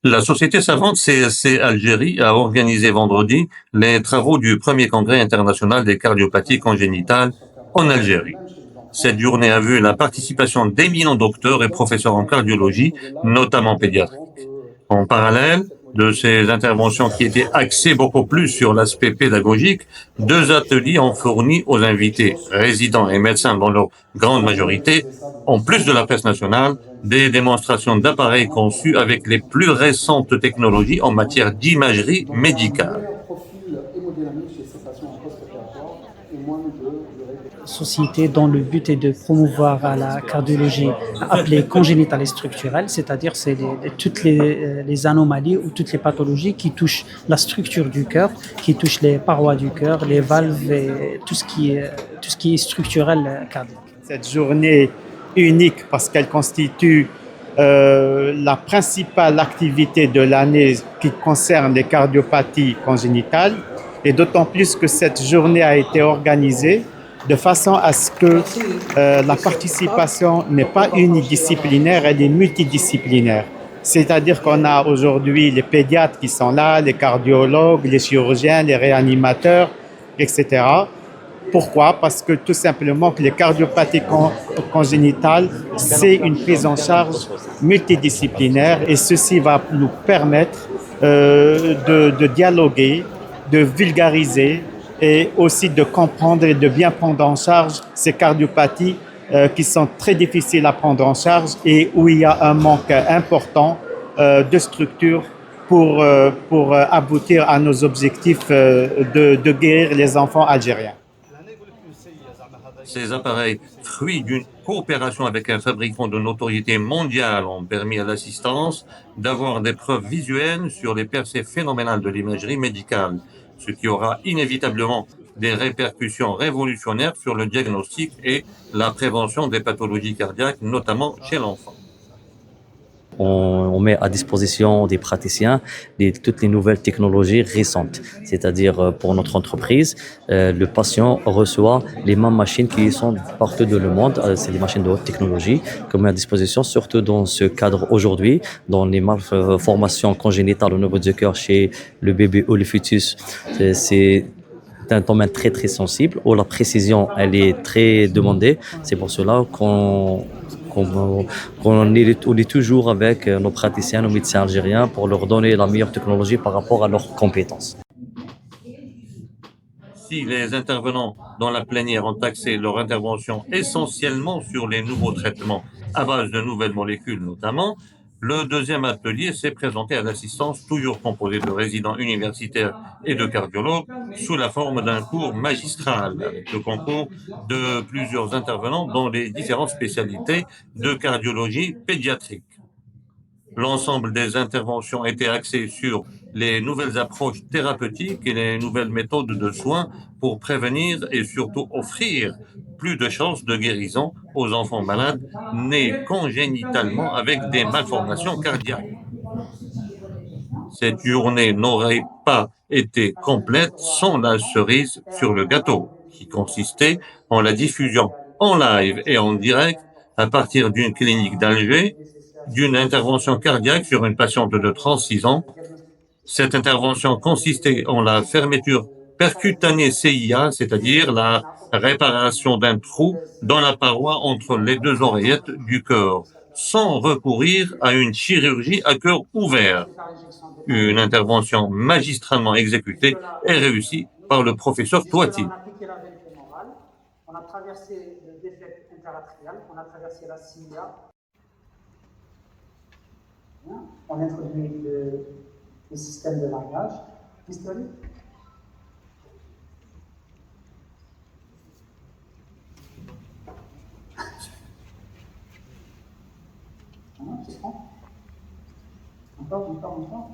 La société savante CSC Algérie a organisé vendredi les travaux du premier congrès international des cardiopathies congénitales en Algérie. Cette journée a vu la participation d'éminents docteurs et professeurs en cardiologie, notamment pédiatriques. En parallèle de ces interventions qui étaient axées beaucoup plus sur l'aspect pédagogique, deux ateliers ont fourni aux invités, résidents et médecins dans leur grande majorité, en plus de la presse nationale, des démonstrations d'appareils conçus avec les plus récentes technologies en matière d'imagerie médicale. Société dont le but est de promouvoir la cardiologie appelée congénitale et structurelle, c'est-à-dire c'est toutes les anomalies ou toutes les pathologies qui touchent la structure du cœur, qui touchent les parois du cœur, les valves et tout ce qui est structurel cardiaque. Cette journée unique parce qu'elle constitue la principale activité de l'année qui concerne les cardiopathies congénitales et d'autant plus que cette journée a été organisée de façon à ce que la participation n'est pas unidisciplinaire, elle est multidisciplinaire. C'est-à-dire qu'on a aujourd'hui les pédiatres qui sont là, les cardiologues, les chirurgiens, les réanimateurs, etc. Pourquoi? Parce que tout simplement que les cardiopathies congénitales, c'est une prise en charge multidisciplinaire et ceci va nous permettre de dialoguer, de vulgariser et aussi de comprendre et de bien prendre en charge ces cardiopathies qui sont très difficiles à prendre en charge et où il y a un manque important de structure pour aboutir à nos objectifs de guérir les enfants algériens. Ces appareils, fruits d'une coopération avec un fabricant de notoriété mondiale, ont permis à l'assistance d'avoir des preuves visuelles sur les percées phénoménales de l'imagerie médicale, ce qui aura inévitablement des répercussions révolutionnaires sur le diagnostic et la prévention des pathologies cardiaques, notamment chez l'enfant. On met à disposition des praticiens toutes les nouvelles technologies récentes. C'est-à-dire pour notre entreprise, le patient reçoit les mêmes machines qui sont partout dans le monde. C'est des machines de haute technologie qu'on met à disposition, surtout dans ce cadre aujourd'hui, dans les malformations congénitales au niveau du cœur chez le bébé ou le fœtus. C'est un domaine très très sensible où la précision elle est très demandée. C'est pour cela qu'on est toujours avec nos praticiens, nos médecins algériens pour leur donner la meilleure technologie par rapport à leurs compétences. Si les intervenants dans la plénière ont axé leur intervention essentiellement sur les nouveaux traitements à base de nouvelles molécules notamment, le deuxième atelier s'est présenté à l'assistance toujours composée de résidents universitaires et de cardiologues sous la forme d'un cours magistral avec le concours de plusieurs intervenants dans les différentes spécialités de cardiologie pédiatrique. L'ensemble des interventions étaient axées sur les nouvelles approches thérapeutiques et les nouvelles méthodes de soins pour prévenir et surtout offrir plus de chances de guérison aux enfants malades nés congénitalement avec des malformations cardiaques. Cette journée n'aurait pas été complète sans la cerise sur le gâteau, qui consistait en la diffusion en live et en direct à partir d'une clinique d'Alger d'une intervention cardiaque sur une patiente de 36 ans. Cette intervention consistait en la fermeture percutanée CIA, c'est-à-dire la réparation d'un trou dans la paroi entre les deux oreillettes du cœur, sans recourir à une chirurgie à cœur ouvert. Une intervention magistralement exécutée et réussie par le professeur Toiti. On a traversé le défect interatrial, on a traversé la cilia. On introduit le système de langage historique. Tu prends encore.